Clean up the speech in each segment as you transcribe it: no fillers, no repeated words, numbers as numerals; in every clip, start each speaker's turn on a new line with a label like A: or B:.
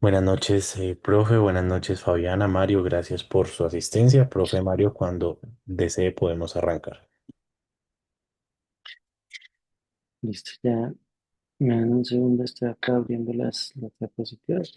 A: Buenas noches, profe. Buenas noches, Fabiana, Mario. Gracias por su asistencia. Profe Mario, cuando desee podemos arrancar.
B: Listo, ya me dan un segundo, estoy acá abriendo las diapositivas.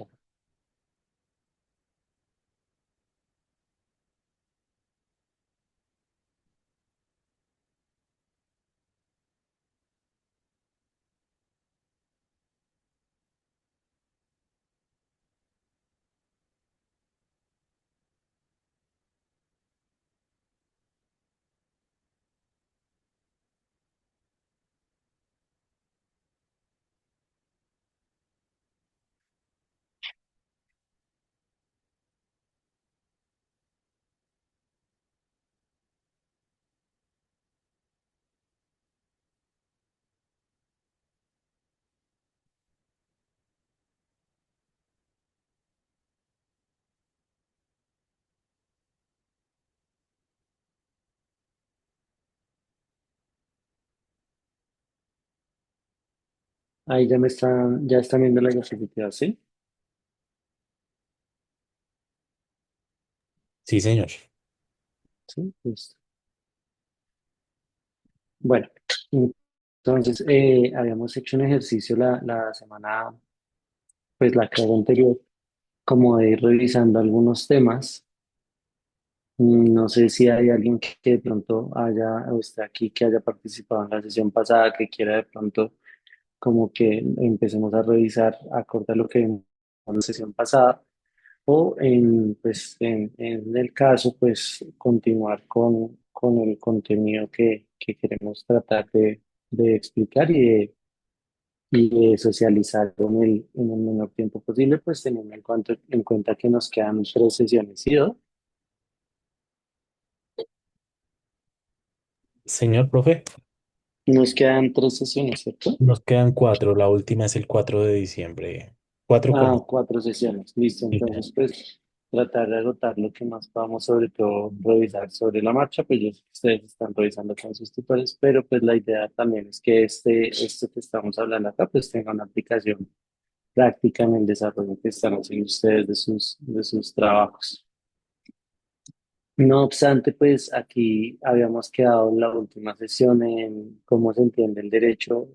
B: Ahí ya están viendo las diapositivas, ¿sí?
A: Sí, señor.
B: Sí, listo. Bueno, entonces habíamos hecho un ejercicio la semana, pues la clase anterior, como de ir revisando algunos temas. No sé si hay alguien que de pronto haya o esté aquí que haya participado en la sesión pasada, que quiera de pronto como que empecemos a revisar acorde a lo que vimos en la sesión pasada. O pues, en el caso, pues continuar con el contenido que queremos tratar de explicar y de socializar en el menor tiempo posible, pues teniendo en cuenta que nos quedan 3 sesiones, ¿sí? ¿No?
A: Señor profe,
B: Nos quedan 3 sesiones, ¿cierto?
A: nos quedan cuatro. La última es el 4 de diciembre. Cuatro
B: Ah,
A: con...
B: 4 sesiones, listo.
A: Sí,
B: Entonces, pues tratar de agotar lo que más podamos, sobre todo revisar sobre la marcha, pues yo sé que ustedes están revisando con sus tutores, pero pues la idea también es que esto que estamos hablando acá, pues tenga una aplicación práctica en el desarrollo que están haciendo ustedes de sus trabajos. No obstante, pues aquí habíamos quedado en la última sesión en cómo se entiende el derecho,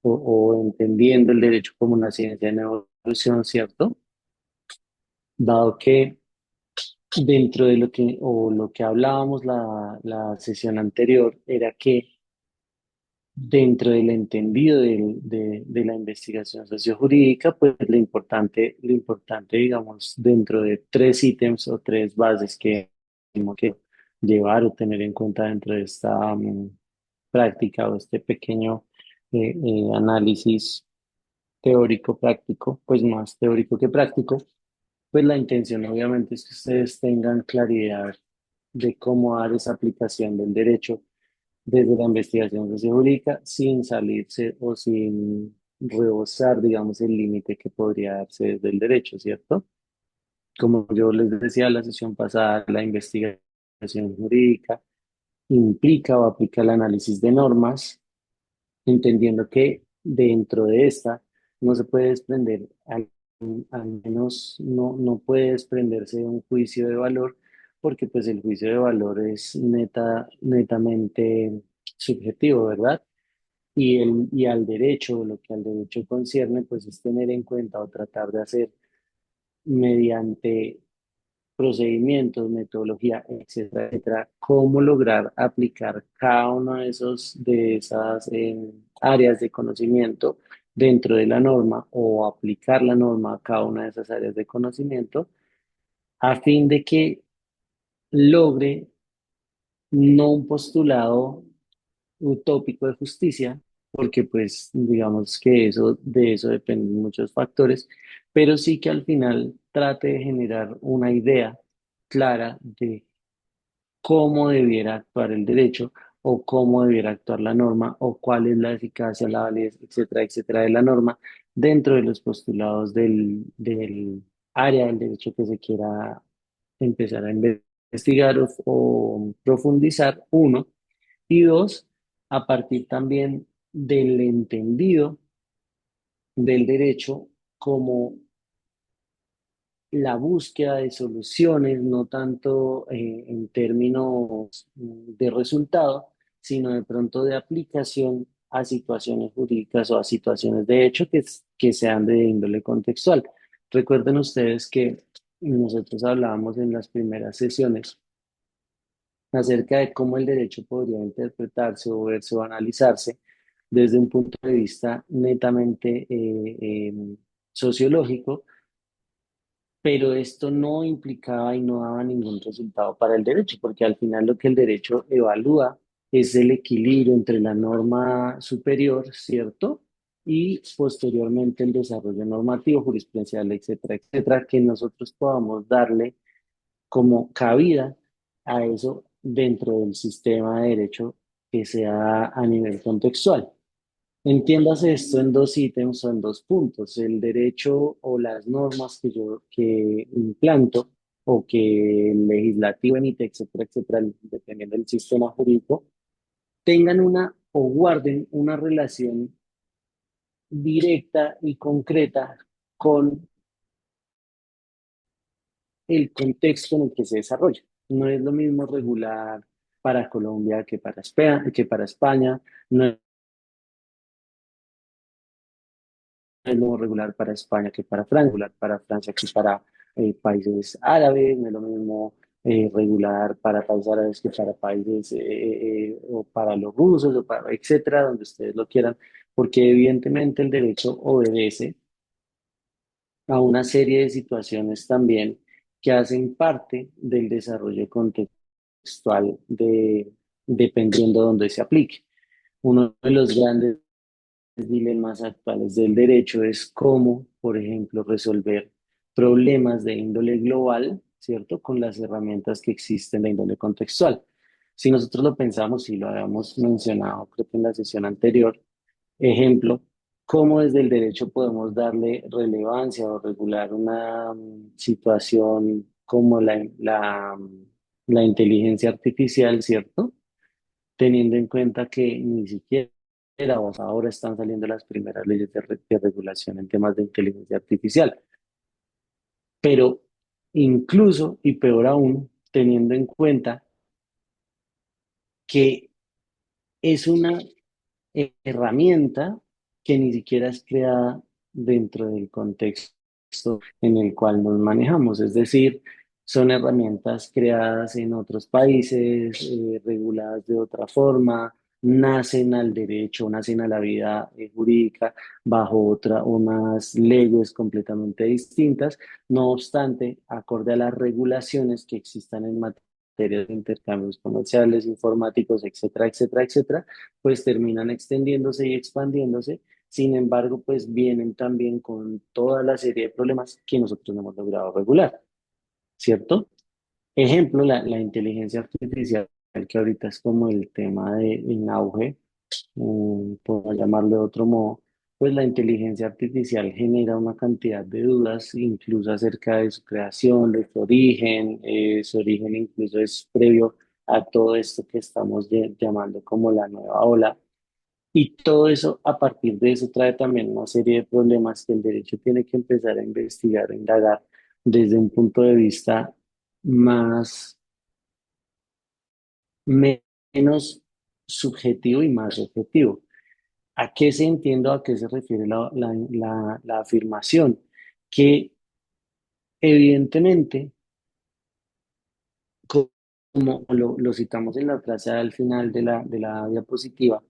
B: o entendiendo el derecho como una ciencia de la evolución, ¿cierto? Dado que dentro de lo que hablábamos la sesión anterior era que dentro del entendido de la investigación sociojurídica, pues lo importante, digamos, dentro de 3 ítems o 3 bases que tenemos que llevar o tener en cuenta dentro de esta práctica o este pequeño análisis teórico práctico, pues más teórico que práctico. Pues la intención obviamente es que ustedes tengan claridad de cómo dar esa aplicación del derecho desde la investigación sociojurídica sin salirse o sin rebosar, digamos, el límite que podría darse desde el derecho, ¿cierto? Como yo les decía la sesión pasada, la investigación jurídica implica o aplica el análisis de normas, entendiendo que dentro de esta no se puede desprender, al menos no puede desprenderse de un juicio de valor, porque pues el juicio de valor es netamente subjetivo, ¿verdad? Y al derecho, lo que al derecho concierne, pues es tener en cuenta o tratar de hacer mediante procedimientos, metodología, etcétera, etcétera, cómo lograr aplicar cada una de esas áreas de conocimiento dentro de la norma o aplicar la norma a cada una de esas áreas de conocimiento a fin de que logre no un postulado utópico de justicia, porque pues digamos que de eso dependen muchos factores, pero sí que al final trate de generar una idea clara de cómo debiera actuar el derecho o cómo debiera actuar la norma o cuál es la eficacia, la validez, etcétera, etcétera, de la norma dentro de los postulados del área del derecho que se quiera empezar a investigar o profundizar, uno, y dos, a partir también del entendido del derecho como la búsqueda de soluciones, no tanto en términos de resultado, sino de pronto de aplicación a situaciones jurídicas o a situaciones de hecho que sean de índole contextual. Recuerden ustedes que nosotros hablábamos en las primeras sesiones acerca de cómo el derecho podría interpretarse o verse o analizarse desde un punto de vista netamente sociológico, pero esto no implicaba y no daba ningún resultado para el derecho, porque al final lo que el derecho evalúa es el equilibrio entre la norma superior, ¿cierto? Y posteriormente el desarrollo normativo, jurisprudencial, etcétera, etcétera, que nosotros podamos darle como cabida a eso dentro del sistema de derecho que sea a nivel contextual. Entiéndase esto en dos ítems o en dos puntos. El derecho o las normas que yo que implanto o que el legislativo emite, etcétera, etcétera, dependiendo del sistema jurídico, tengan una o guarden una relación directa y concreta con el contexto en el que se desarrolla. No es lo mismo regular para Colombia que para España, no es lo mismo regular para España que para Francia, regular para Francia que para países árabes, no es lo mismo regular para países árabes que para países o para los rusos, o para, etcétera, donde ustedes lo quieran, porque evidentemente el derecho obedece a una serie de situaciones también que hacen parte del desarrollo contextual dependiendo de dónde se aplique. Uno de los grandes dilemas actuales del derecho es cómo, por ejemplo, resolver problemas de índole global, ¿cierto? Con las herramientas que existen de índole contextual. Si nosotros lo pensamos y lo habíamos mencionado, creo que en la sesión anterior, ejemplo, cómo desde el derecho podemos darle relevancia o regular una situación como la inteligencia artificial, ¿cierto? Teniendo en cuenta que ni siquiera ahora están saliendo las primeras leyes de regulación en temas de inteligencia artificial, pero incluso y peor aún, teniendo en cuenta que es una herramienta que ni siquiera es creada dentro del contexto en el cual nos manejamos. Es decir, son herramientas creadas en otros países, reguladas de otra forma, nacen al derecho, nacen a la vida jurídica bajo unas leyes completamente distintas. No obstante, acorde a las regulaciones que existan en materia de intercambios comerciales, informáticos, etcétera, etcétera, etcétera, pues terminan extendiéndose y expandiéndose. Sin embargo, pues vienen también con toda la serie de problemas que nosotros no hemos logrado regular, ¿cierto? Ejemplo, la inteligencia artificial, que ahorita es como el tema en auge, por llamarlo de otro modo, pues la inteligencia artificial genera una cantidad de dudas, incluso acerca de su creación, de su origen incluso es previo a todo esto que estamos llamando como la nueva ola. Y todo eso, a partir de eso, trae también una serie de problemas que el derecho tiene que empezar a investigar, a indagar desde un punto de vista más, menos subjetivo y más objetivo. ¿A qué se entiende, a qué se refiere la afirmación? Que evidentemente, como lo citamos en la frase al final de la diapositiva,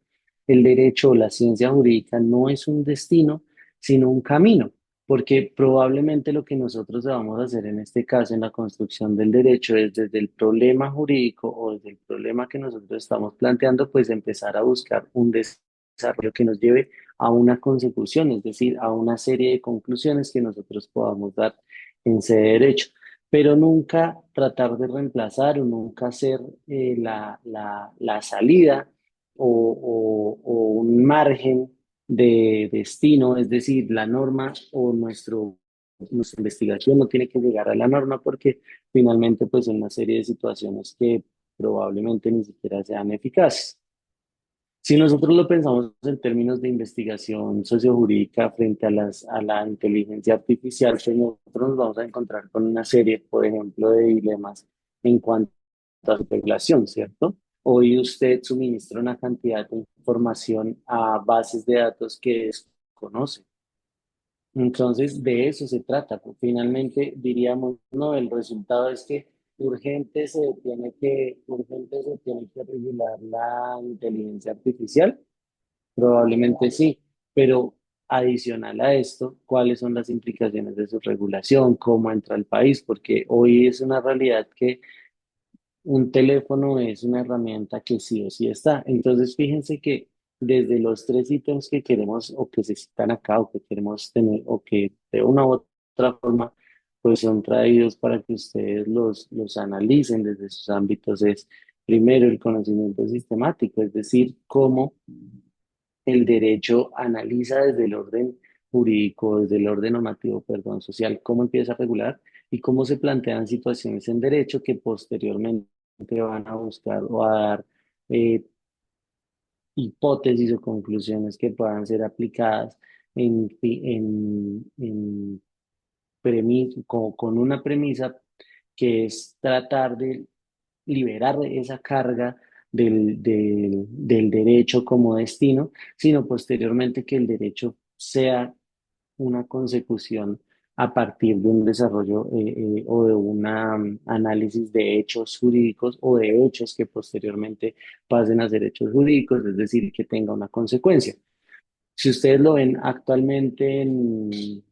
B: el derecho o la ciencia jurídica no es un destino, sino un camino, porque probablemente lo que nosotros vamos a hacer en este caso en la construcción del derecho es desde el problema jurídico o desde el problema que nosotros estamos planteando, pues empezar a buscar un desarrollo que nos lleve a una consecución, es decir, a una serie de conclusiones que nosotros podamos dar en ese derecho, pero nunca tratar de reemplazar o nunca hacer la salida o un margen de destino, es decir, la norma o nuestra investigación no tiene que llegar a la norma porque finalmente pues en una serie de situaciones que probablemente ni siquiera sean eficaces. Si nosotros lo pensamos en términos de investigación sociojurídica frente a a la inteligencia artificial, pues nosotros nos vamos a encontrar con una serie, por ejemplo, de dilemas en cuanto a su regulación, ¿cierto? Hoy usted suministra una cantidad de información a bases de datos que desconoce. Entonces, de eso se trata. Pues, finalmente, diríamos, no, el resultado es que urgente se tiene que regular la inteligencia artificial. Probablemente sí, pero adicional a esto, ¿cuáles son las implicaciones de su regulación? ¿Cómo entra al país? Porque hoy es una realidad que un teléfono es una herramienta que sí o sí está. Entonces, fíjense que desde los tres ítems que queremos o que se citan acá o que queremos tener o que de una u otra forma, pues son traídos para que ustedes los analicen desde sus ámbitos. Es primero el conocimiento sistemático, es decir, cómo el derecho analiza desde el orden jurídico, desde el orden normativo, perdón, social, cómo empieza a regular y cómo se plantean situaciones en derecho que posteriormente van a buscar o a dar eh, hipótesis o conclusiones que puedan ser aplicadas en con una premisa que es tratar de liberar esa carga del derecho como destino, sino posteriormente que el derecho sea una consecución a partir de un desarrollo o de un análisis de hechos jurídicos o de hechos que posteriormente pasen a ser hechos jurídicos, es decir, que tenga una consecuencia. Si ustedes lo ven actualmente en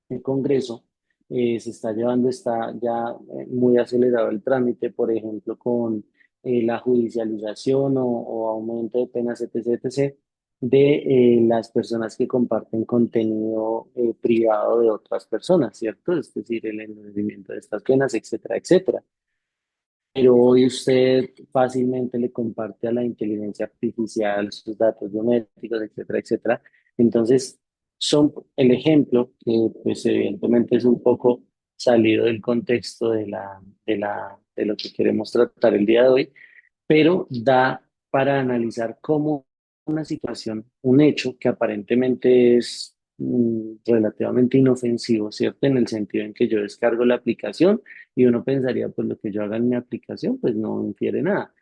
B: el Congreso, se está llevando, está ya muy acelerado el trámite, por ejemplo, con la judicialización o aumento de penas, etc., de las personas que comparten contenido privado de otras personas, ¿cierto? Es decir, el endurecimiento de estas penas, etcétera, etcétera. Pero hoy usted fácilmente le comparte a la inteligencia artificial sus datos biométricos, etcétera, etcétera. Entonces, son el ejemplo, que pues evidentemente es un poco salido del contexto de lo que queremos tratar el día de hoy, pero da para analizar cómo una situación, un hecho que aparentemente es relativamente inofensivo, ¿cierto? En el sentido en que yo descargo la aplicación y uno pensaría, pues lo que yo haga en mi aplicación, pues no infiere nada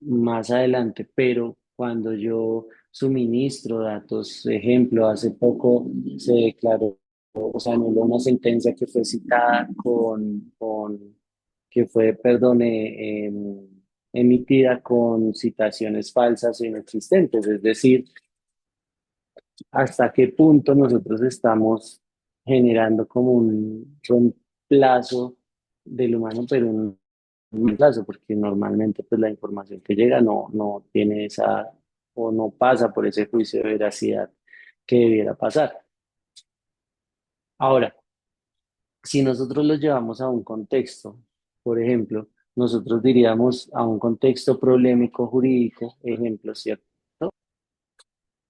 B: más adelante, pero cuando yo suministro datos, ejemplo, hace poco se declaró, o sea, anuló una sentencia que fue citada que fue, perdón, emitida con citaciones falsas o inexistentes, es decir, hasta qué punto nosotros estamos generando como un reemplazo del humano, pero un reemplazo, porque normalmente pues la información que llega no tiene esa o no pasa por ese juicio de veracidad que debiera pasar. Ahora, si nosotros lo llevamos a un contexto, por ejemplo, nosotros diríamos a un contexto problemático jurídico, ejemplo, ¿cierto?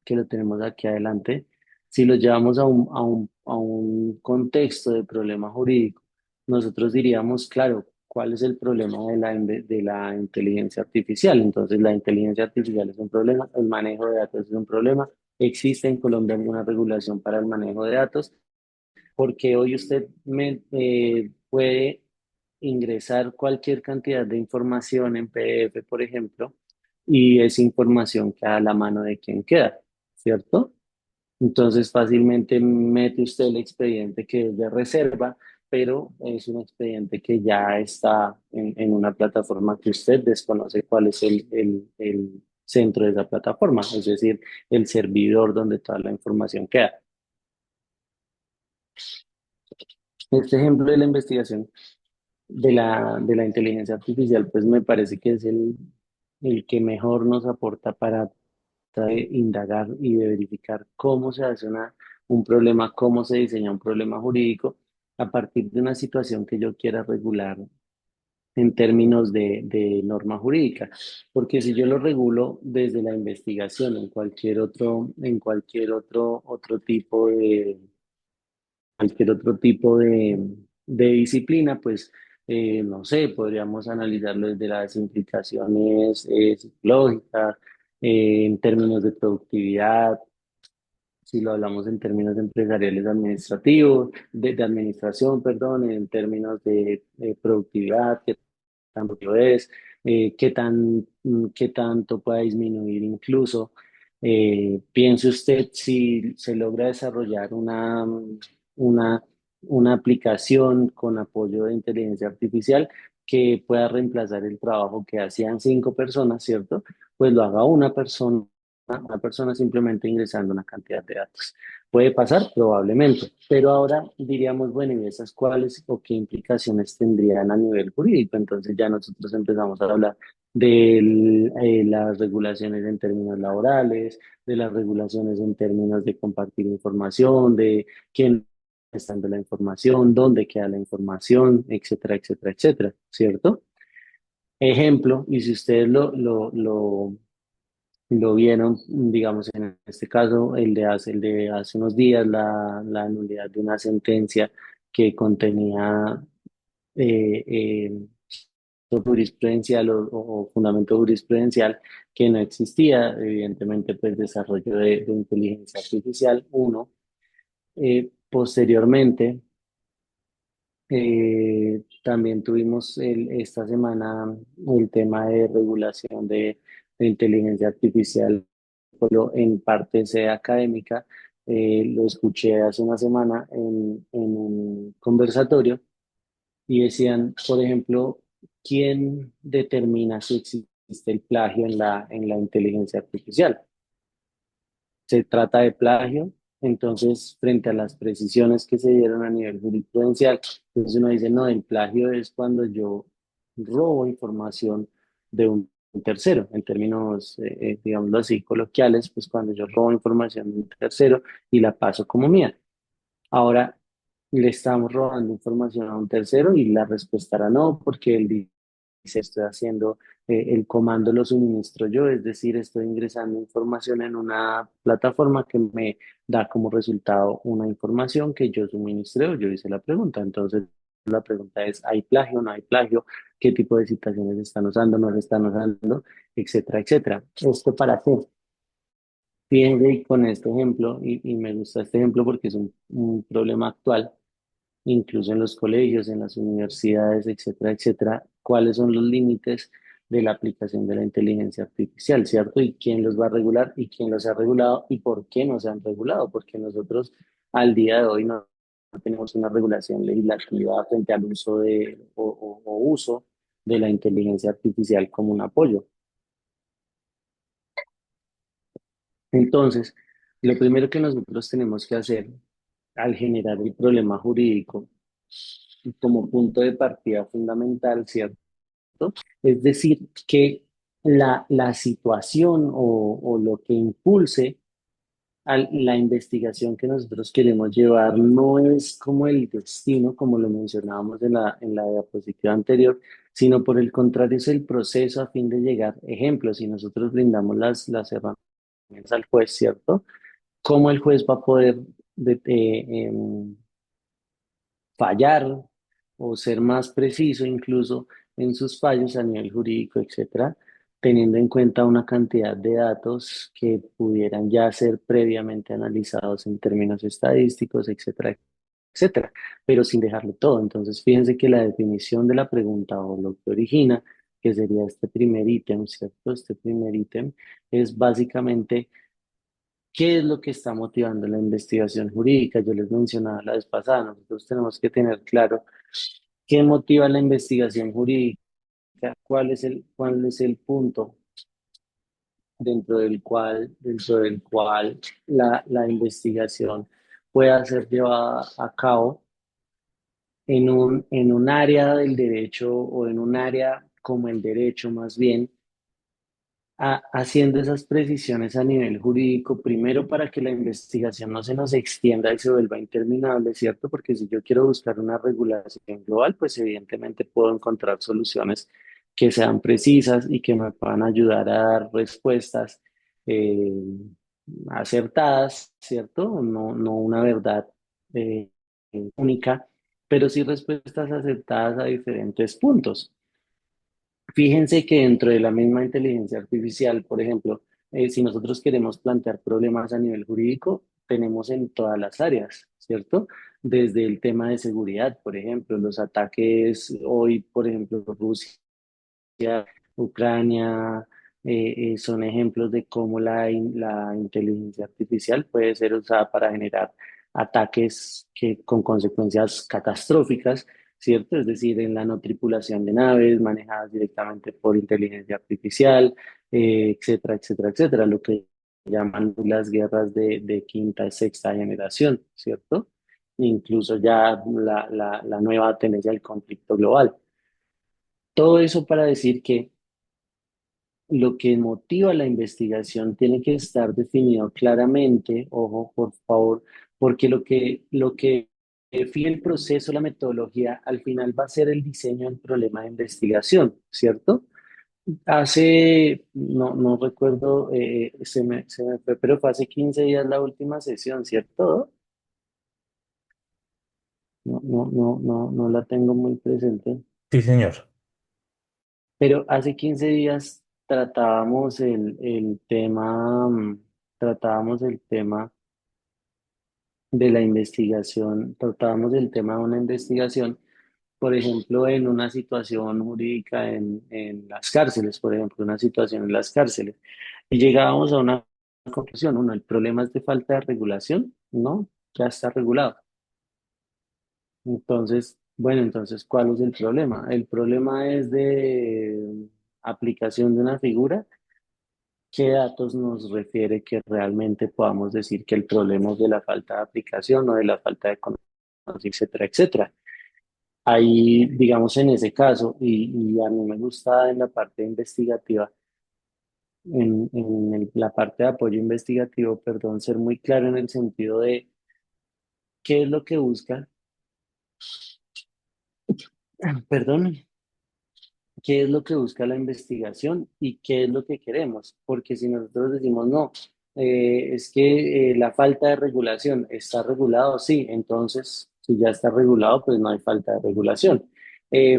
B: Que lo tenemos aquí adelante, si lo llevamos a un contexto de problema jurídico, nosotros diríamos, claro, ¿cuál es el problema de de la inteligencia artificial? Entonces, la inteligencia artificial es un problema, el manejo de datos es un problema. ¿Existe en Colombia alguna regulación para el manejo de datos? Porque hoy usted puede ingresar cualquier cantidad de información en PDF, por ejemplo, y esa información queda a la mano de quien queda, ¿cierto? Entonces fácilmente mete usted el expediente que es de reserva, pero es un expediente que ya está en una plataforma que usted desconoce cuál es el centro de esa plataforma, es decir, el servidor donde toda la información queda. Este ejemplo de la investigación de la inteligencia artificial, pues me parece que es el que mejor nos aporta para de indagar y de verificar cómo se hace un problema, cómo se diseña un problema jurídico a partir de una situación que yo quiera regular en términos de norma jurídica. Porque si yo lo regulo desde la investigación en otro tipo cualquier otro tipo de disciplina, pues no sé, podríamos analizarlo desde las implicaciones psicológicas, en términos de productividad, si lo hablamos en términos empresariales administrativos, de administración, perdón, en términos de productividad, qué tanto es, qué tanto puede disminuir incluso. Piense usted si se logra desarrollar una, una aplicación con apoyo de inteligencia artificial que pueda reemplazar el trabajo que hacían 5 personas, ¿cierto? Pues lo haga una persona simplemente ingresando una cantidad de datos. Puede pasar, probablemente, pero ahora diríamos, bueno, ¿y esas cuáles o qué implicaciones tendrían a nivel jurídico? Entonces ya nosotros empezamos a hablar de las regulaciones en términos laborales, de las regulaciones en términos de compartir información, de quién está dando la información, dónde queda la información, etcétera, etcétera, etcétera, ¿cierto? Ejemplo, y si ustedes lo vieron, digamos, en este caso, el de hace unos días, la nulidad de una sentencia que contenía eh, eh, jurisprudencial o fundamento jurisprudencial que no existía, evidentemente, pues desarrollo de inteligencia artificial, uno. Posteriormente, también tuvimos esta semana el tema de regulación de inteligencia artificial, pero en parte sea académica. Lo escuché hace una semana en un conversatorio y decían, por ejemplo, ¿quién determina si existe el plagio en en la inteligencia artificial? Se trata de plagio, entonces frente a las precisiones que se dieron a nivel jurisprudencial, entonces uno dice, no, el plagio es cuando yo robo información de un tercero, en términos, digámoslo así, coloquiales, pues cuando yo robo información de un tercero y la paso como mía. Ahora le estamos robando información a un tercero y la respuesta era no, porque él dice, estoy haciendo el comando lo suministro yo, es decir, estoy ingresando información en una plataforma que me da como resultado una información que yo suministré o yo hice la pregunta. Entonces, la pregunta es, ¿hay plagio o no hay plagio? ¿Qué tipo de citaciones están usando, no se están usando, etcétera, etcétera? ¿Esto para qué? Fíjense y con este ejemplo, y me gusta este ejemplo porque es un problema actual, incluso en los colegios, en las universidades, etcétera, etcétera, cuáles son los límites de la aplicación de la inteligencia artificial, ¿cierto? Y quién los va a regular y quién los ha regulado y por qué no se han regulado, porque nosotros al día de hoy no tenemos una regulación legislativa frente al uso o uso de la inteligencia artificial como un apoyo. Entonces, lo primero que nosotros tenemos que hacer al generar el problema jurídico como punto de partida fundamental, ¿cierto? Es decir, que la situación o lo que impulse a la investigación que nosotros queremos llevar no es como el destino, como lo mencionábamos en la diapositiva anterior, sino por el contrario es el proceso a fin de llegar. Ejemplo, si nosotros brindamos las herramientas al juez, ¿cierto? ¿Cómo el juez va a poder de- eh, em, fallar o ser más preciso incluso en sus fallos a nivel jurídico, etcétera, teniendo en cuenta una cantidad de datos que pudieran ya ser previamente analizados en términos estadísticos, etcétera, etcétera, pero sin dejarlo todo? Entonces, fíjense que la definición de la pregunta o lo que origina, que sería este primer ítem, ¿cierto? Este primer ítem es básicamente ¿qué es lo que está motivando la investigación jurídica? Yo les mencionaba la vez pasada, nosotros tenemos que tener claro qué motiva la investigación jurídica, cuál es el punto dentro del cual la investigación pueda ser llevada a cabo en un área del derecho o en un área como el derecho más bien haciendo esas precisiones a nivel jurídico, primero para que la investigación no se nos extienda y se vuelva interminable, ¿cierto? Porque si yo quiero buscar una regulación global, pues evidentemente puedo encontrar soluciones que sean precisas y que me puedan ayudar a dar respuestas eh, acertadas, ¿cierto? No una verdad única, pero sí respuestas aceptadas a diferentes puntos. Fíjense que dentro de la misma inteligencia artificial, por ejemplo, si nosotros queremos plantear problemas a nivel jurídico, tenemos en todas las áreas, ¿cierto? Desde el tema de seguridad, por ejemplo, los ataques hoy, por ejemplo, Rusia, Ucrania, son ejemplos de cómo la inteligencia artificial puede ser usada para generar ataques con consecuencias catastróficas, ¿cierto? Es decir, en la no tripulación de naves manejadas directamente por inteligencia artificial, etcétera, etcétera, etcétera, lo que llaman las guerras de quinta y sexta generación, ¿cierto? Incluso ya la nueva tendencia del conflicto global. Todo eso para decir que lo que motiva la investigación tiene que estar definido claramente, ojo, por favor, porque lo que define el proceso, la metodología, al final va a ser el diseño del problema de investigación, ¿cierto? No recuerdo, se me fue, pero fue hace 15 días la última sesión, ¿cierto? No la tengo muy presente.
A: Sí, señor.
B: Pero hace 15 días tratábamos el tema de la investigación, tratábamos el tema de una investigación, por ejemplo, en una situación jurídica en las cárceles, por ejemplo, una situación en las cárceles. Y llegábamos a una conclusión, uno, el problema es de falta de regulación, ¿no? Ya está regulado. Entonces, bueno, entonces, ¿cuál es el problema? El problema es de aplicación de una figura. ¿Qué datos nos refiere que realmente podamos decir que el problema es de la falta de aplicación o de la falta de conocimiento, etcétera, etcétera? Ahí, digamos, en ese caso, y a mí me gusta en la parte investigativa, la parte de apoyo investigativo, perdón, ser muy claro en el sentido de qué es lo que busca, perdón, qué es lo que busca la investigación y qué es lo que queremos. Porque si nosotros decimos, no, es que la falta de regulación está regulado, sí, entonces si ya está regulado, pues no hay falta de regulación.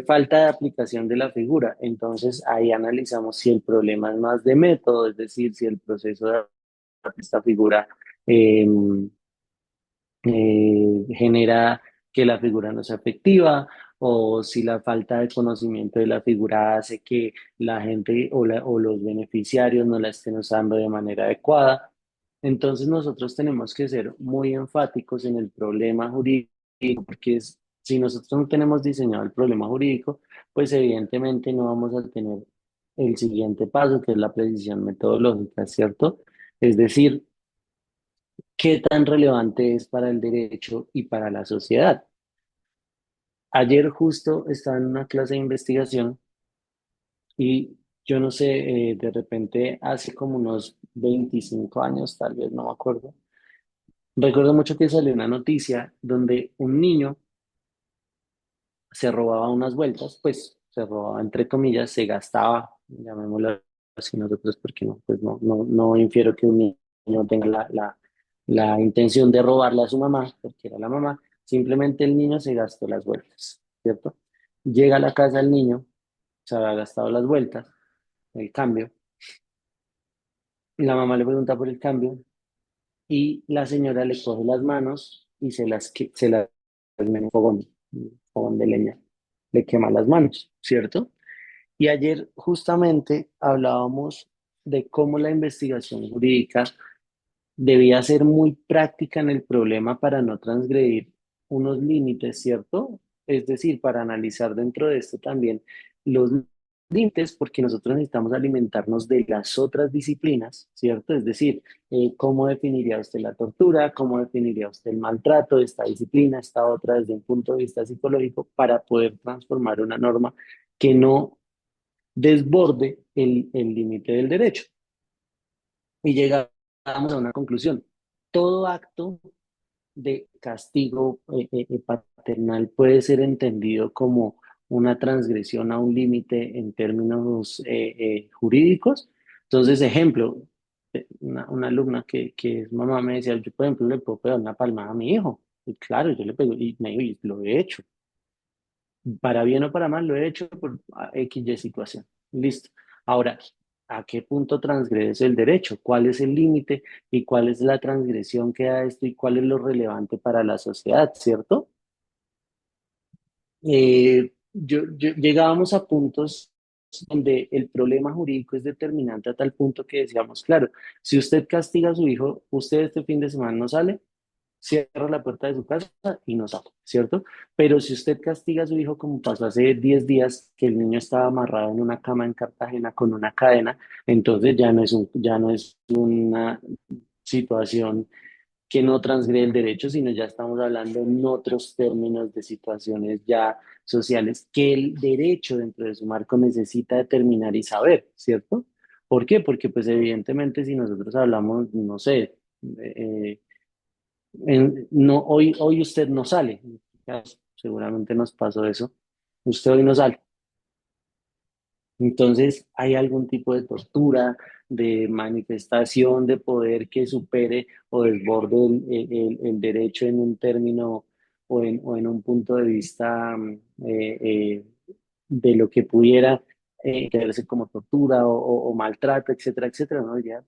B: Falta de aplicación de la figura, entonces ahí analizamos si el problema es más de método, es decir, si el proceso de esta figura eh, genera que la figura no sea efectiva o si la falta de conocimiento de la figura hace que la gente o los beneficiarios no la estén usando de manera adecuada. Entonces nosotros tenemos que ser muy enfáticos en el problema jurídico porque si nosotros no tenemos diseñado el problema jurídico, pues evidentemente no vamos a tener el siguiente paso, que es la precisión metodológica, ¿cierto? Es decir, qué tan relevante es para el derecho y para la sociedad. Ayer justo estaba en una clase de investigación y yo no sé, de repente hace como unos 25 años, tal vez, no me acuerdo. Recuerdo mucho que salió una noticia donde un niño se robaba unas vueltas, pues se robaba entre comillas, se gastaba, llamémoslo así nosotros, porque no, pues no infiero que un niño tenga la intención de robarle a su mamá, porque era la mamá, simplemente el niño se gastó las vueltas, ¿cierto? Llega a la casa el niño, se había gastado las vueltas, el cambio, y la mamá le pregunta por el cambio, y la señora le coge las manos y se las mete en un fogón de leña, le quema las manos, ¿cierto? Y ayer justamente hablábamos de cómo la investigación jurídica debía ser muy práctica en el problema para no transgredir unos límites, ¿cierto? Es decir, para analizar dentro de esto también los límites, porque nosotros necesitamos alimentarnos de las otras disciplinas, ¿cierto? Es decir, ¿cómo definiría usted la tortura? ¿Cómo definiría usted el maltrato de esta disciplina, esta otra desde un punto de vista psicológico, para poder transformar una norma que no desborde el límite del derecho? Y llegamos a una conclusión. Todo acto de castigo paternal puede ser entendido como una transgresión a un límite en términos jurídicos. Entonces, ejemplo, una alumna que es mamá me decía, yo por ejemplo le puedo pegar una palmada a mi hijo. Y claro, yo le pego y me dijo, y lo he hecho. Para bien o para mal, lo he hecho por X, Y situación. Listo. Ahora, ¿a qué punto transgrede el derecho? ¿Cuál es el límite y cuál es la transgresión que da esto y cuál es lo relevante para la sociedad, ¿cierto? Llegábamos a puntos donde el problema jurídico es determinante a tal punto que decíamos, claro, si usted castiga a su hijo, usted este fin de semana no sale, cierra la puerta de su casa y no sale, ¿cierto? Pero si usted castiga a su hijo, como pasó hace 10 días, que el niño estaba amarrado en una cama en Cartagena con una cadena, entonces ya no es una situación que no transgrede el derecho, sino ya estamos hablando en otros términos de situaciones ya sociales que el derecho dentro de su marco necesita determinar y saber, ¿cierto? ¿Por qué? Porque pues evidentemente si nosotros hablamos, no sé, eh, no, hoy usted no sale, ya, seguramente nos pasó eso, usted hoy no sale. Entonces, ¿hay algún tipo de tortura, de manifestación de poder que supere o desborde el derecho en un término o en un punto de vista de lo que pudiera verse como tortura o maltrato, etcétera, etcétera? No, ya,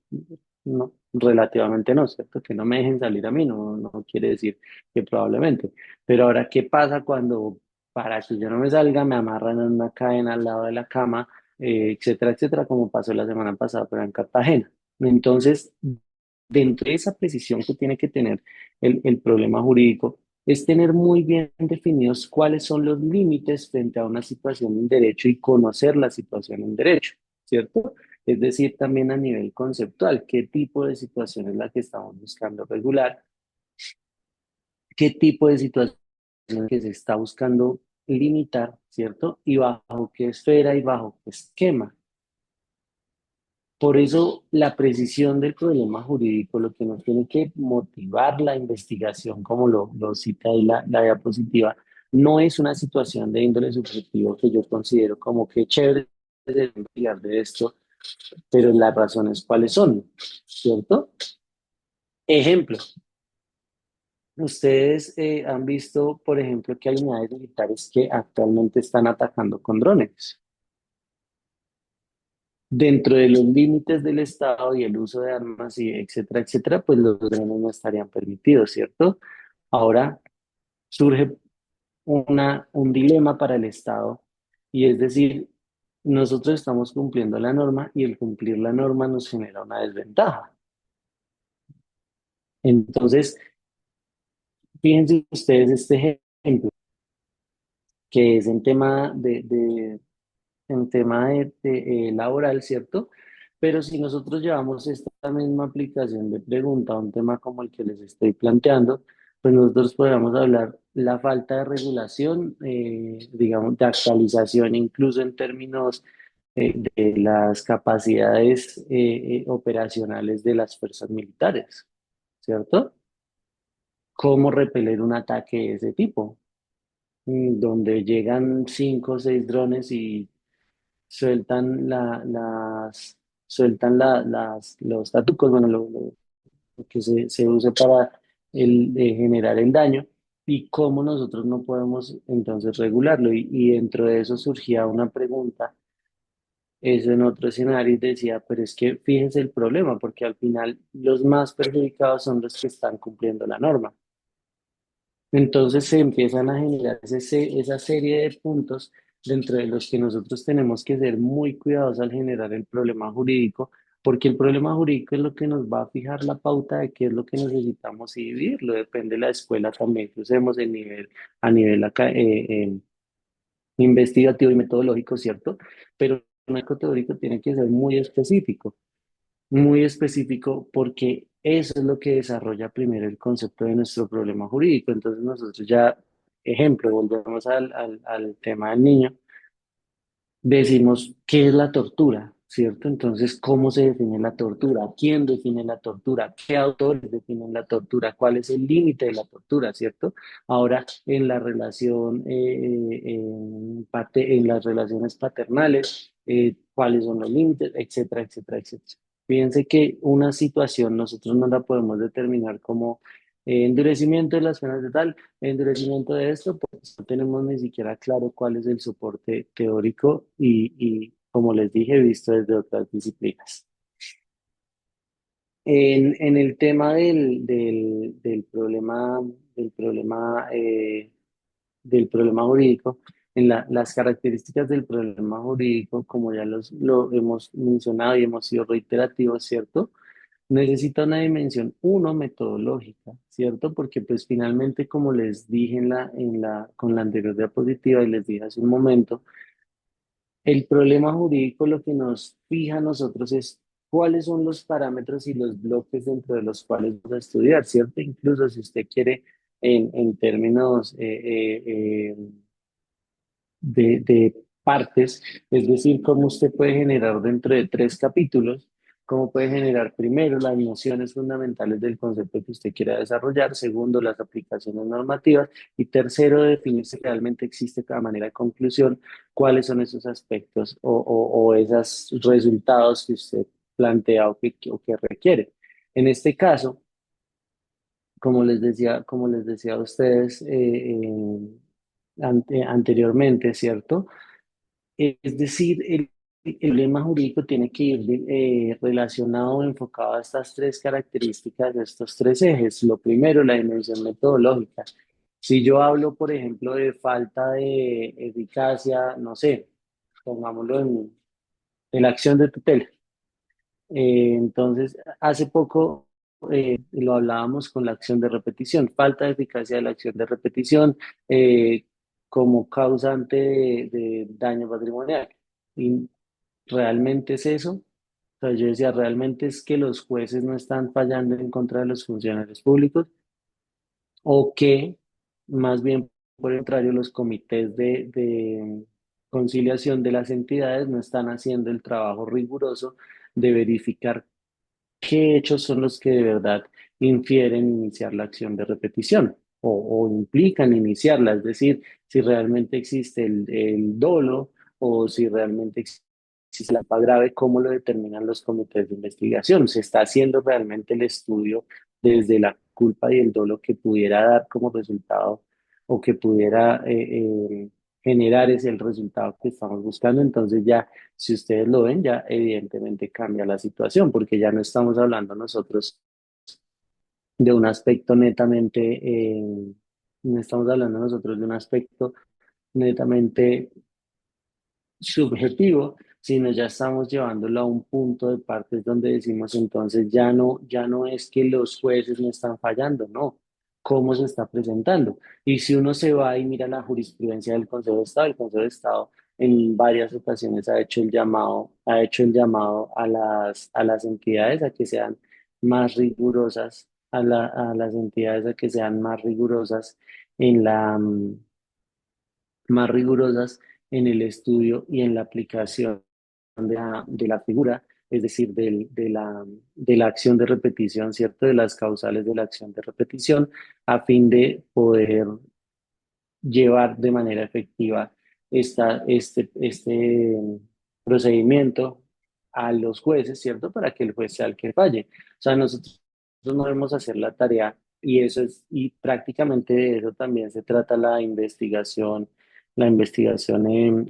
B: no, relativamente no, ¿cierto? Que no me dejen salir a mí, no quiere decir que probablemente. Pero ahora, ¿qué pasa cuando para que yo no me salga me amarran en una cadena al lado de la cama? Etcétera, etcétera, como pasó la semana pasada, pero en Cartagena? Entonces, dentro de esa precisión que tiene que tener el problema jurídico, es tener muy bien definidos cuáles son los límites frente a una situación en derecho y conocer la situación en derecho, ¿cierto? Es decir, también a nivel conceptual, qué tipo de situación es la que estamos buscando regular, qué tipo de situación que se está buscando limitar, ¿cierto? Y bajo qué esfera y bajo qué esquema. Por eso la precisión del problema jurídico, lo que nos tiene que motivar la investigación, como lo cita ahí la diapositiva, no es una situación de índole subjetivo que yo considero como que chévere de investigar de esto, pero las razones cuáles son, ¿cierto? Ejemplo, ustedes han visto, por ejemplo, que hay unidades militares que actualmente están atacando con drones. Dentro de los límites del Estado y el uso de armas y etcétera, etcétera, pues los drones no estarían permitidos, ¿cierto? Ahora surge un dilema para el Estado y es decir, nosotros estamos cumpliendo la norma y el cumplir la norma nos genera una desventaja. Entonces, fíjense ustedes este ejemplo, que es en tema en tema laboral, ¿cierto? Pero si nosotros llevamos esta misma aplicación de pregunta a un tema como el que les estoy planteando, pues nosotros podríamos hablar la falta de regulación, digamos, de actualización, incluso en términos de las capacidades operacionales de las fuerzas militares, ¿cierto? ¿Cómo repeler un ataque de ese tipo? Donde llegan 5 o 6 drones y sueltan los tatucos, bueno, lo que se usa para generar el daño y cómo nosotros no podemos entonces regularlo. Y dentro de eso surgía una pregunta, eso en otro escenario, y decía, pero es que fíjense el problema, porque al final los más perjudicados son los que están cumpliendo la norma. Entonces se empiezan a generar esa serie de puntos dentro de los que nosotros tenemos que ser muy cuidadosos al generar el problema jurídico, porque el problema jurídico es lo que nos va a fijar la pauta de qué es lo que necesitamos y vivirlo. Depende de la escuela también que usemos a nivel investigativo y metodológico, ¿cierto? Pero el marco teórico tiene que ser muy específico porque eso es lo que desarrolla primero el concepto de nuestro problema jurídico. Entonces nosotros ya, ejemplo, volvemos al tema del niño, decimos qué es la tortura, ¿cierto? Entonces, ¿cómo se define la tortura? ¿Quién define la tortura? ¿Qué autores definen la tortura? ¿Cuál es el límite de la tortura, ¿cierto? Ahora, en la relación, en las relaciones paternales, ¿cuáles son los límites? Etcétera, etcétera, etcétera. Fíjense que una situación nosotros no la podemos determinar como Endurecimiento de las penas de tal, endurecimiento de esto, pues no tenemos ni siquiera claro cuál es el soporte teórico y como les dije, visto desde otras disciplinas. En el tema del problema, del problema jurídico, las características del problema jurídico, como ya lo hemos mencionado y hemos sido reiterativos, ¿cierto? Necesita una dimensión, uno, metodológica, ¿cierto? Porque pues finalmente, como les dije con la anterior diapositiva y les dije hace un momento, el problema jurídico lo que nos fija a nosotros es cuáles son los parámetros y los bloques dentro de los cuales vamos a estudiar, ¿cierto? Incluso si usted quiere en términos de partes, es decir, cómo usted puede generar dentro de tres capítulos, cómo puede generar primero las nociones fundamentales del concepto que usted quiera desarrollar, segundo, las aplicaciones normativas y tercero, definir si realmente existe de manera de conclusión cuáles son esos aspectos o esos resultados que usted plantea o que requiere. En este caso, como les decía a ustedes anteriormente, ¿cierto? Es decir, el problema jurídico tiene que ir relacionado o enfocado a estas tres características, a estos tres ejes. Lo primero, la dimensión metodológica. Si yo hablo, por ejemplo, de falta de eficacia, no sé, pongámoslo en la acción de tutela. Entonces, hace poco lo hablábamos con la acción de repetición, falta de eficacia de la acción de repetición como causante de daño patrimonial. ¿Y realmente es eso? O sea, yo decía, ¿realmente es que los jueces no están fallando en contra de los funcionarios públicos? ¿O que más bien, por el contrario, los comités de conciliación de las entidades no están haciendo el trabajo riguroso de verificar qué hechos son los que de verdad infieren iniciar la acción de repetición o implican iniciarla? Es decir, si realmente existe el dolo o si realmente existe la culpa grave, ¿cómo lo determinan los comités de investigación? ¿Se está haciendo realmente el estudio desde la culpa y el dolo que pudiera dar como resultado o que pudiera generar ese el resultado que estamos buscando? Entonces ya, si ustedes lo ven, ya evidentemente cambia la situación, porque ya no estamos hablando nosotros de un aspecto netamente, no estamos hablando nosotros de un aspecto netamente subjetivo, sino ya estamos llevándolo a un punto de partes donde decimos entonces ya no es que los jueces no están fallando, no, cómo se está presentando. Y si uno se va y mira la jurisprudencia del Consejo de Estado, el Consejo de Estado en varias ocasiones ha hecho el llamado a las entidades a que sean más rigurosas, a las entidades a que sean más rigurosas en más rigurosas en el estudio y en la aplicación de la figura, es decir, de la acción de repetición, ¿cierto? De las causales de la acción de repetición, a fin de poder llevar de manera efectiva este procedimiento a los jueces, ¿cierto? Para que el juez sea el que falle. O sea, nosotros no debemos hacer la tarea y eso es, y prácticamente de eso también se trata la investigación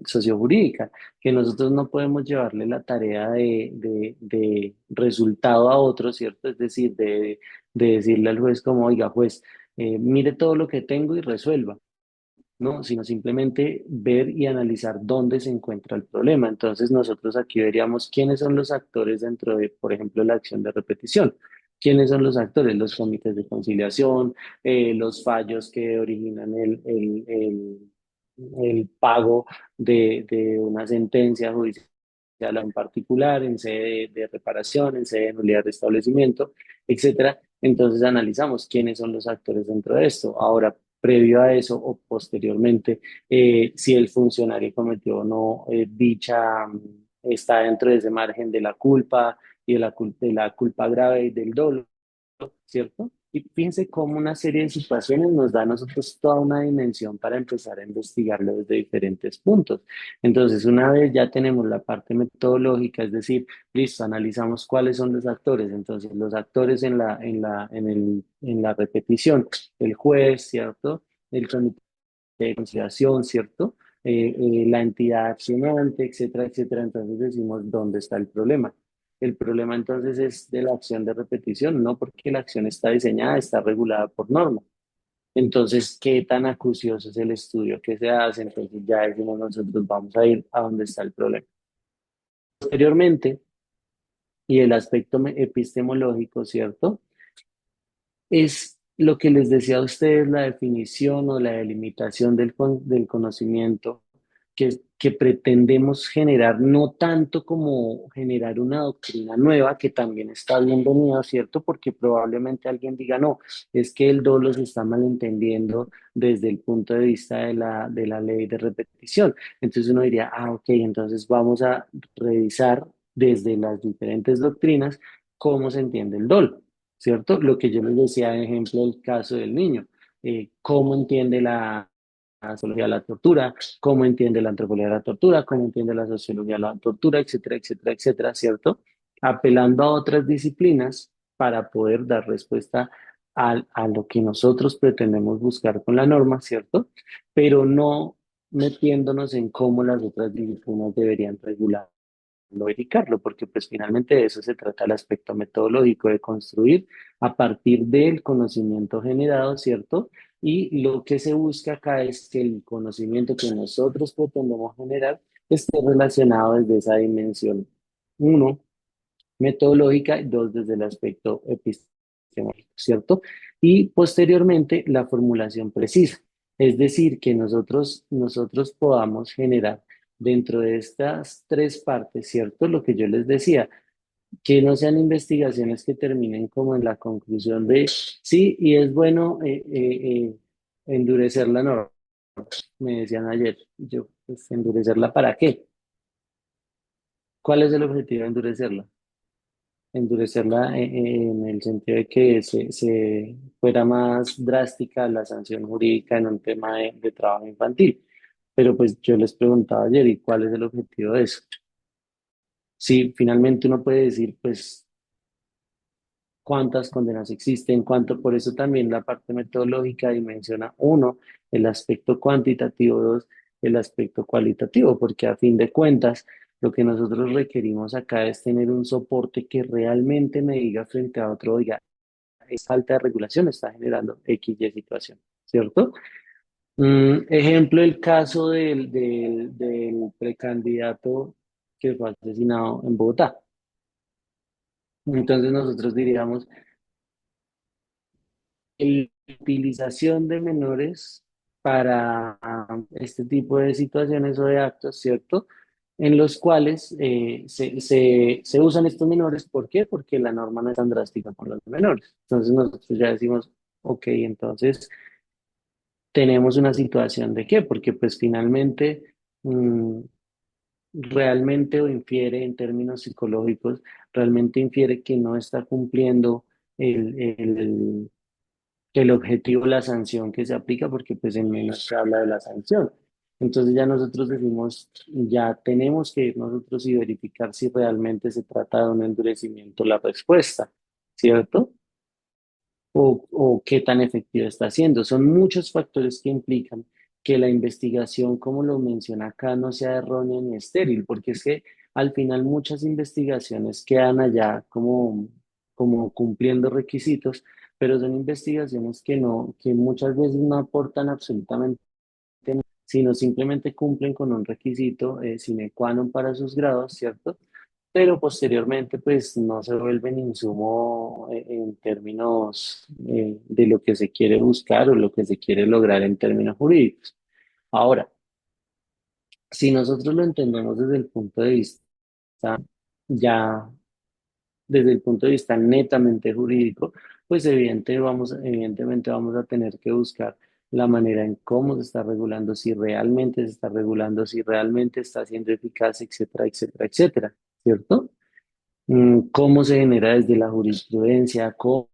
B: sociojurídica, que nosotros no podemos llevarle la tarea de resultado a otro, ¿cierto? Es decir, de decirle al juez como, oiga, juez, mire todo lo que tengo y resuelva, ¿no? Sino simplemente ver y analizar dónde se encuentra el problema. Entonces nosotros aquí veríamos quiénes son los actores dentro de, por ejemplo, la acción de repetición. ¿Quiénes son los actores? Los comités de conciliación, los fallos que originan el pago de una sentencia judicial en particular, en sede de reparación, en sede de nulidad de establecimiento, etcétera. Entonces analizamos quiénes son los actores dentro de esto. Ahora, previo a eso o posteriormente, si el funcionario cometió o no está dentro de ese margen de la culpa y de la culpa grave y del dolo, ¿cierto? Y fíjense cómo una serie de situaciones nos da a nosotros toda una dimensión para empezar a investigarlo desde diferentes puntos. Entonces, una vez ya tenemos la parte metodológica, es decir, listo, analizamos cuáles son los actores. Entonces, los actores en la repetición, el juez, ¿cierto? El comité de conciliación, ¿cierto? La entidad accionante, etcétera, etcétera. Entonces decimos, ¿dónde está el problema? El problema entonces es de la acción de repetición, no porque la acción está diseñada, está regulada por norma. Entonces, ¿qué tan acucioso es el estudio que se hace? Entonces ya decimos nosotros, vamos a ir a dónde está el problema. Posteriormente, y el aspecto epistemológico, ¿cierto? Es lo que les decía a ustedes, la definición o la delimitación del conocimiento que pretendemos generar, no tanto como generar una doctrina nueva, que también está bienvenida, ¿cierto? Porque probablemente alguien diga, no, es que el dolo se está malentendiendo desde el punto de vista de la ley de repetición. Entonces uno diría, ah, ok, entonces vamos a revisar desde las diferentes doctrinas cómo se entiende el dolo. ¿Cierto? Lo que yo les decía, de ejemplo, el caso del niño. ¿Cómo entiende la sociología de la tortura? ¿Cómo entiende la antropología de la tortura? ¿Cómo entiende la sociología de la tortura? Etcétera, etcétera, etcétera, ¿cierto? Apelando a otras disciplinas para poder dar respuesta a lo que nosotros pretendemos buscar con la norma, ¿cierto? Pero no metiéndonos en cómo las otras disciplinas deberían regular verificarlo, porque pues finalmente de eso se trata el aspecto metodológico de construir a partir del conocimiento generado, ¿cierto? Y lo que se busca acá es que el conocimiento que nosotros pretendemos generar esté relacionado desde esa dimensión, uno, metodológica, y dos, desde el aspecto epistemológico, ¿cierto? Y posteriormente la formulación precisa, es decir, que nosotros podamos generar dentro de estas tres partes, ¿cierto? Lo que yo les decía, que no sean investigaciones que terminen como en la conclusión de sí, y es bueno endurecer la norma, me decían ayer, yo, pues endurecerla ¿para qué? ¿Cuál es el objetivo de endurecerla? Endurecerla en el sentido de que se fuera más drástica la sanción jurídica en un tema de trabajo infantil. Pero pues yo les preguntaba ayer, ¿y cuál es el objetivo de eso? Sí, finalmente uno puede decir, pues, cuántas condenas existen, cuánto, por eso también la parte metodológica dimensiona uno, el aspecto cuantitativo, dos, el aspecto cualitativo, porque a fin de cuentas, lo que nosotros requerimos acá es tener un soporte que realmente me diga frente a otro, oiga, esta falta de regulación está generando X y situación, ¿cierto? Ejemplo, el caso del precandidato que fue asesinado en Bogotá. Entonces nosotros diríamos, la utilización de menores para este tipo de situaciones o de actos, ¿cierto? En los cuales se usan estos menores. ¿Por qué? Porque la norma no es tan drástica con los menores. Entonces nosotros ya decimos, ok, entonces tenemos una situación de qué, porque pues finalmente realmente o infiere en términos psicológicos, realmente infiere que no está cumpliendo el objetivo, la sanción que se aplica, porque pues en menos se habla de la sanción. Entonces ya nosotros decimos, ya tenemos que ir nosotros y verificar si realmente se trata de un endurecimiento la respuesta, ¿cierto? O qué tan efectiva está siendo. Son muchos factores que implican que la investigación, como lo menciona acá, no sea errónea ni estéril, porque es que al final muchas investigaciones quedan allá como cumpliendo requisitos, pero son investigaciones que no, que muchas veces no aportan absolutamente nada, sino simplemente cumplen con un requisito sine qua non para sus grados, ¿cierto? Pero posteriormente pues no se vuelven insumo en términos de lo que se quiere buscar o lo que se quiere lograr en términos jurídicos. Ahora, si nosotros lo entendemos desde el punto de vista ya desde el punto de vista netamente jurídico, pues evidentemente vamos a tener que buscar la manera en cómo se está regulando, si realmente se está regulando, si realmente está siendo eficaz, etcétera, etcétera, etcétera, ¿cierto? Cómo se genera desde la jurisprudencia, cómo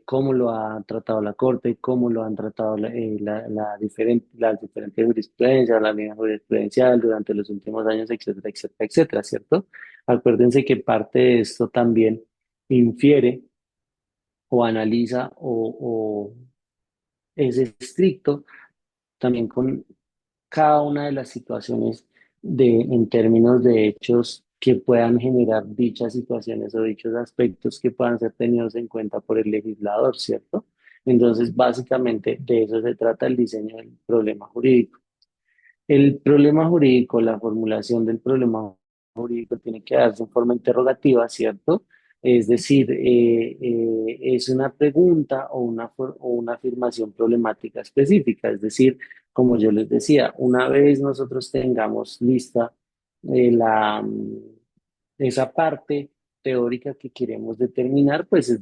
B: cómo lo ha tratado la Corte, cómo lo han tratado las diferentes jurisprudencias, la línea jurisprudencial durante los últimos años, etcétera, etcétera, etcétera, ¿cierto? Acuérdense que parte de esto también infiere o analiza o es estricto también con cada una de las situaciones en términos de hechos que puedan generar dichas situaciones o dichos aspectos que puedan ser tenidos en cuenta por el legislador, ¿cierto? Entonces, básicamente de eso se trata el diseño del problema jurídico. El problema jurídico, la formulación del problema jurídico tiene que darse en forma interrogativa, ¿cierto? Es decir, es una pregunta o una afirmación problemática específica. Es decir, como yo les decía, una vez nosotros tengamos lista esa parte teórica que queremos determinar, pues es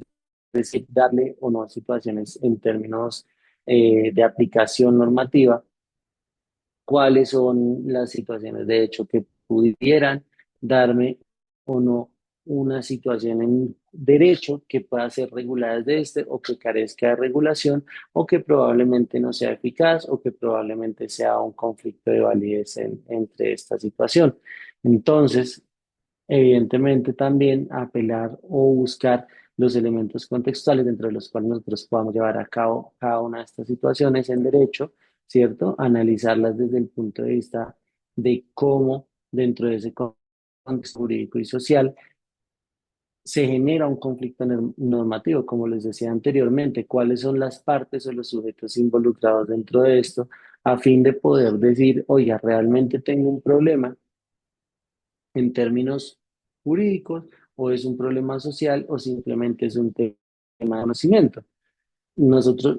B: decir, darle o no situaciones en términos de aplicación normativa cuáles son las situaciones de hecho que pudieran darme o no una situación en derecho que pueda ser regulada desde este o que carezca de regulación o que probablemente no sea eficaz o que probablemente sea un conflicto de validez entre esta situación. Entonces, evidentemente también apelar o buscar los elementos contextuales dentro de los cuales nosotros podamos llevar a cabo cada una de estas situaciones en derecho, ¿cierto? Analizarlas desde el punto de vista de cómo dentro de ese contexto jurídico y social se genera un conflicto normativo, como les decía anteriormente, cuáles son las partes o los sujetos involucrados dentro de esto, a fin de poder decir, oiga, realmente tengo un problema en términos jurídicos o es un problema social o simplemente es un tema de conocimiento. Nosotros,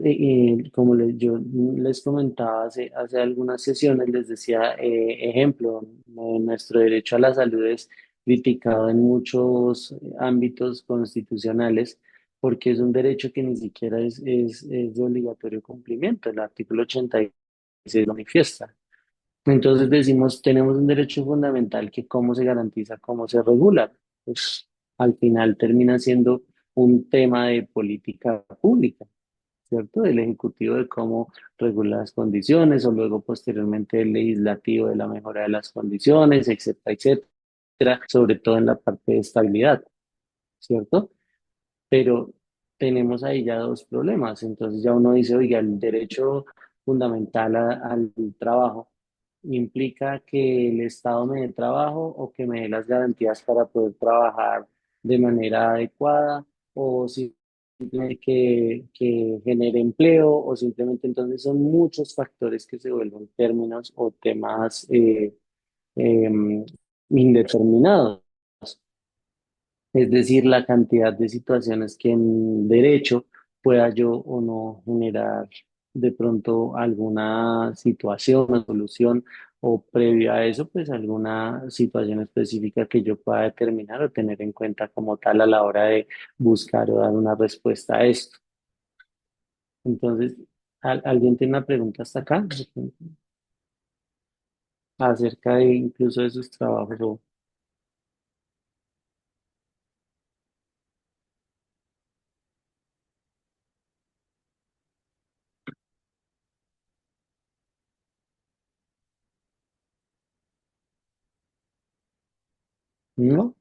B: como yo les comentaba hace algunas sesiones, les decía, ejemplo, nuestro derecho a la salud es criticado en muchos ámbitos constitucionales porque es un derecho que ni siquiera es de obligatorio cumplimiento. El artículo 86 lo manifiesta. Entonces decimos, tenemos un derecho fundamental que cómo se garantiza, cómo se regula. Pues al final termina siendo un tema de política pública, ¿cierto? Del Ejecutivo de cómo regula las condiciones o luego posteriormente el legislativo de la mejora de las condiciones, etcétera, etcétera, sobre todo en la parte de estabilidad, ¿cierto? Pero tenemos ahí ya dos problemas. Entonces ya uno dice, oiga, el derecho fundamental al trabajo implica que el Estado me dé trabajo o que me dé las garantías para poder trabajar de manera adecuada o simplemente que genere empleo o simplemente entonces son muchos factores que se vuelven términos o temas em, indeterminados. Es decir, la cantidad de situaciones que en derecho pueda yo o no generar de pronto alguna situación o solución o previo a eso, pues alguna situación específica que yo pueda determinar o tener en cuenta como tal a la hora de buscar o dar una respuesta a esto. Entonces, ¿alguien tiene una pregunta hasta acá acerca de incluso de sus trabajos o no?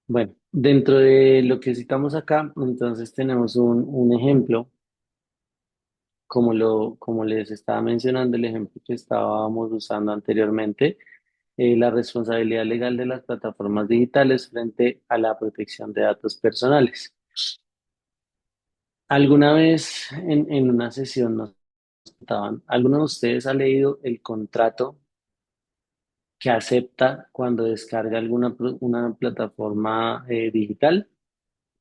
B: Bueno, dentro de lo que citamos acá, entonces tenemos un ejemplo, como les estaba mencionando, el ejemplo que estábamos usando anteriormente, la responsabilidad legal de las plataformas digitales frente a la protección de datos personales. ¿Alguna vez en una sesión nos contaban, alguno de ustedes ha leído el contrato que acepta cuando descarga una plataforma digital?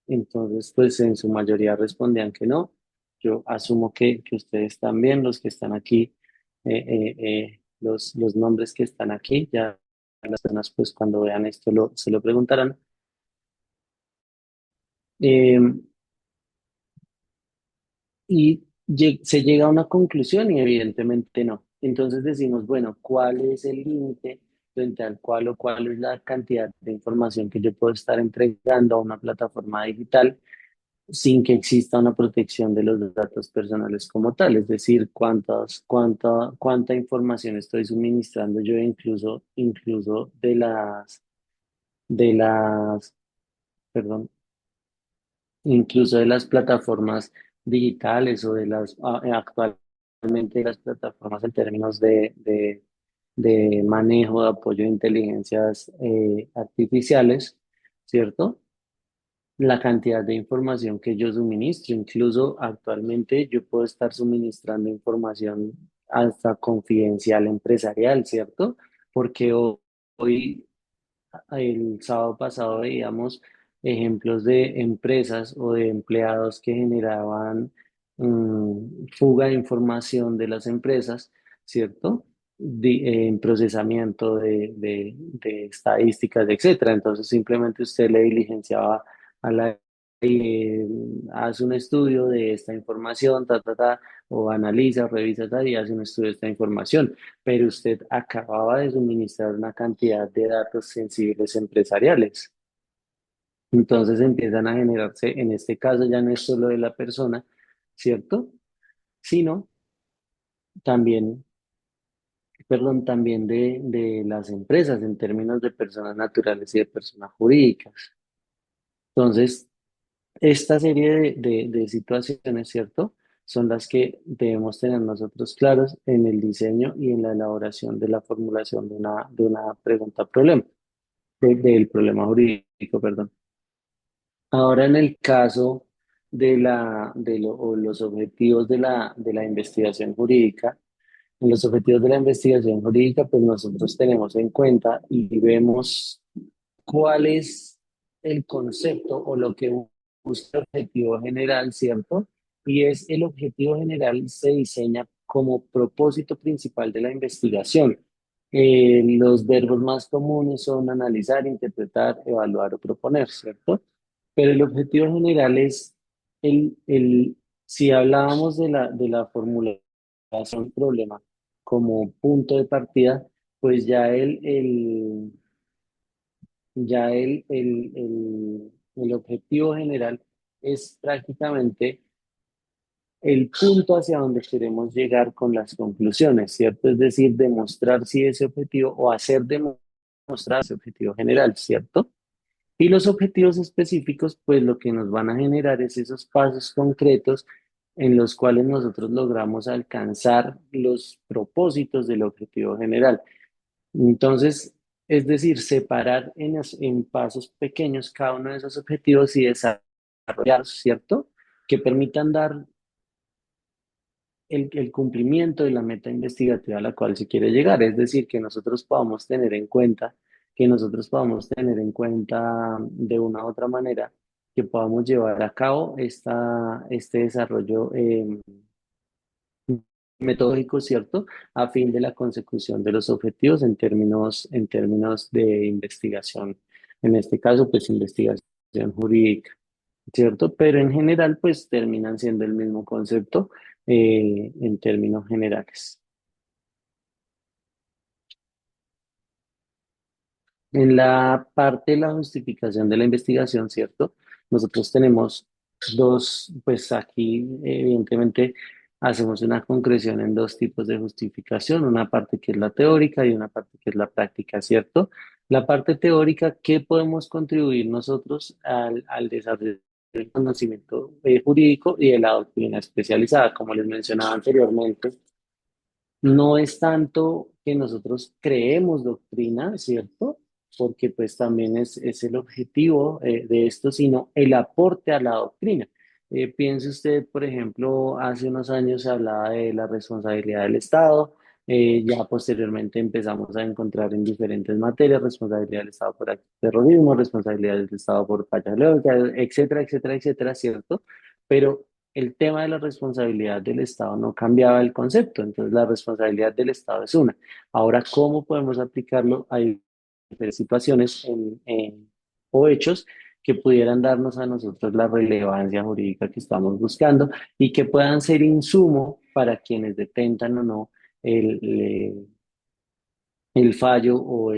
B: Entonces, pues en su mayoría respondían que no. Yo asumo que ustedes también, los que están aquí, los nombres que están aquí, ya las personas pues cuando vean esto se lo preguntarán. Eh, y se llega a una conclusión y evidentemente no. Entonces decimos, bueno, ¿cuál es el límite frente al cual o cuál es la cantidad de información que yo puedo estar entregando a una plataforma digital? sin que exista una protección de los datos personales como tal, es decir, cuánta información estoy suministrando yo, incluso de las, perdón, incluso de las plataformas digitales o de actualmente las plataformas en términos de manejo de apoyo de inteligencias artificiales, ¿cierto? La cantidad de información que yo suministro. Incluso actualmente yo puedo estar suministrando información hasta confidencial empresarial, ¿cierto? Porque hoy, el sábado pasado veíamos ejemplos de empresas o de empleados que generaban fuga de información de las empresas, ¿cierto? En procesamiento de estadísticas, etcétera. Entonces simplemente usted le diligenciaba a la eh, hace un estudio de esta información, o analiza, revisa, y hace un estudio de esta información, pero usted acababa de suministrar una cantidad de datos sensibles empresariales. Entonces empiezan a generarse, en este caso ya no es solo de la persona, ¿cierto? Sino también, perdón, también de las empresas en términos de personas naturales y de personas jurídicas. Entonces, esta serie de situaciones, ¿cierto? Son las que debemos tener nosotros claros en el diseño y en la elaboración de la formulación de una pregunta-problema, del problema jurídico, perdón. Ahora, en el caso o los objetivos de la investigación jurídica, en los objetivos de la investigación jurídica, pues nosotros tenemos en cuenta y vemos cuál es el concepto o lo que busca el objetivo general, ¿cierto? Y es el objetivo general se diseña como propósito principal de la investigación. Los verbos más comunes son analizar, interpretar, evaluar o proponer, ¿cierto? Pero el objetivo general es si hablábamos de la formulación del problema como punto de partida, pues ya el objetivo general es prácticamente el punto hacia donde queremos llegar con las conclusiones, ¿cierto? Es decir, demostrar si ese objetivo o hacer demostrar ese objetivo general, ¿cierto? Y los objetivos específicos, pues lo que nos van a generar es esos pasos concretos en los cuales nosotros logramos alcanzar los propósitos del objetivo general. Entonces, es decir, separar en pasos pequeños cada uno de esos objetivos y desarrollarlos, ¿cierto? Que permitan dar el cumplimiento de la meta investigativa a la cual se quiere llegar. Es decir, que nosotros podamos tener en cuenta de una u otra manera que podamos llevar a cabo este desarrollo metodológico, ¿cierto? A fin de la consecución de los objetivos en términos de investigación. En este caso, pues investigación jurídica, ¿cierto? Pero en general, pues terminan siendo el mismo concepto en términos generales. En la parte de la justificación de la investigación, ¿cierto? Nosotros tenemos dos, pues aquí evidentemente hacemos una concreción en dos tipos de justificación, una parte que es la teórica y una parte que es la práctica, ¿cierto? La parte teórica, ¿qué podemos contribuir nosotros al desarrollo del conocimiento jurídico y de la doctrina especializada? Como les mencionaba anteriormente, no es tanto que nosotros creemos doctrina, ¿cierto? Porque pues también es el objetivo de esto, sino el aporte a la doctrina. Piense usted, por ejemplo, hace unos años se hablaba de la responsabilidad del Estado, ya posteriormente empezamos a encontrar en diferentes materias responsabilidad del Estado por actos de terrorismo, responsabilidad del Estado por fallas geológicas, etcétera, etcétera, etcétera, ¿cierto? Pero el tema de la responsabilidad del Estado no cambiaba el concepto, entonces la responsabilidad del Estado es una. Ahora, ¿cómo podemos aplicarlo a diferentes situaciones o hechos que pudieran darnos a nosotros la relevancia jurídica que estamos buscando y que puedan ser insumo para quienes detentan o no el, el fallo o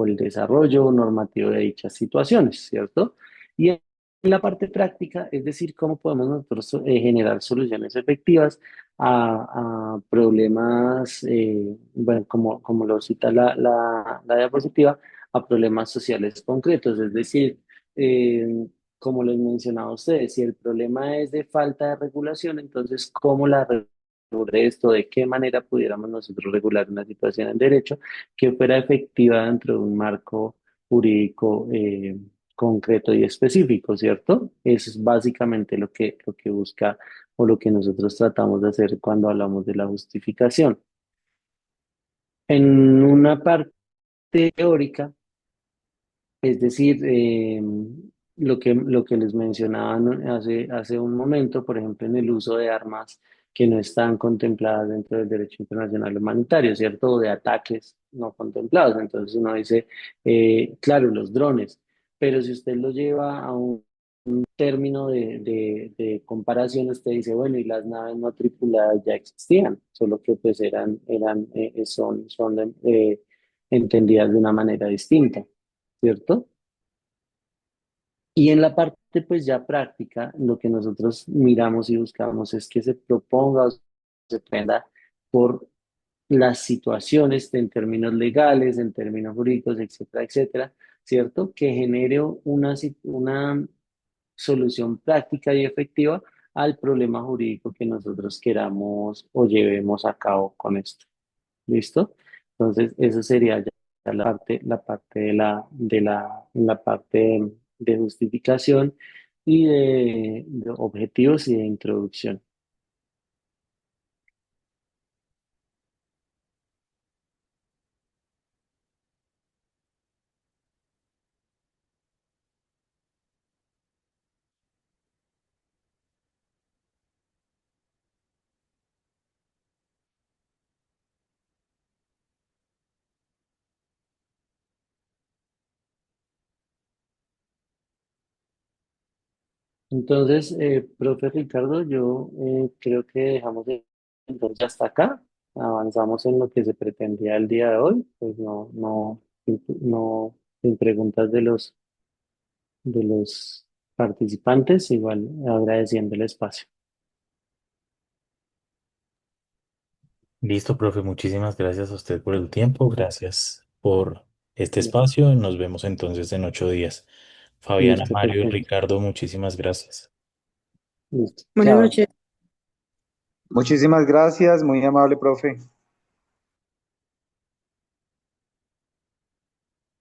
B: el desarrollo normativo de dichas situaciones, ¿cierto? Y la parte práctica, es decir, cómo podemos nosotros generar soluciones efectivas a problemas, bueno, como lo cita la diapositiva, a problemas sociales concretos. Es decir, como les mencionaba a ustedes, si el problema es de falta de regulación, entonces, ¿cómo la sobre esto? ¿De qué manera pudiéramos nosotros regular una situación en derecho que fuera efectiva dentro de un marco jurídico? Concreto y específico, ¿cierto? Eso es básicamente lo que busca o lo que nosotros tratamos de hacer cuando hablamos de la justificación. En una parte teórica, es decir, lo que les mencionaba hace un momento, por ejemplo, en el uso de armas que no están contempladas dentro del derecho internacional humanitario, ¿cierto? O de ataques no contemplados. Entonces uno dice, claro, los drones, pero si usted lo lleva a un término de comparación, usted dice, bueno, y las naves no tripuladas ya existían, solo que pues son entendidas de una manera distinta, ¿cierto? Y en la parte pues ya práctica, lo que nosotros miramos y buscamos es que se proponga o se prenda por las situaciones en términos legales, en términos jurídicos, etcétera, etcétera, ¿cierto? Que genere una solución práctica y efectiva al problema jurídico que nosotros queramos o llevemos a cabo con esto. ¿Listo? Entonces, eso sería ya la parte la parte de justificación y de objetivos y de introducción. Entonces, profe Ricardo, yo creo que dejamos entonces hasta acá. Avanzamos en lo que se pretendía el día de hoy. Pues no, sin preguntas de los participantes, igual agradeciendo el espacio.
A: Listo, profe, muchísimas gracias a usted por el tiempo, gracias por este espacio. Nos vemos entonces en 8 días. Fabiana,
B: Listo,
A: Mario y
B: perfecto.
A: Ricardo, muchísimas gracias.
B: Listo.
C: Buenas
B: Chao.
C: noches.
D: Muchísimas gracias, muy amable, profe.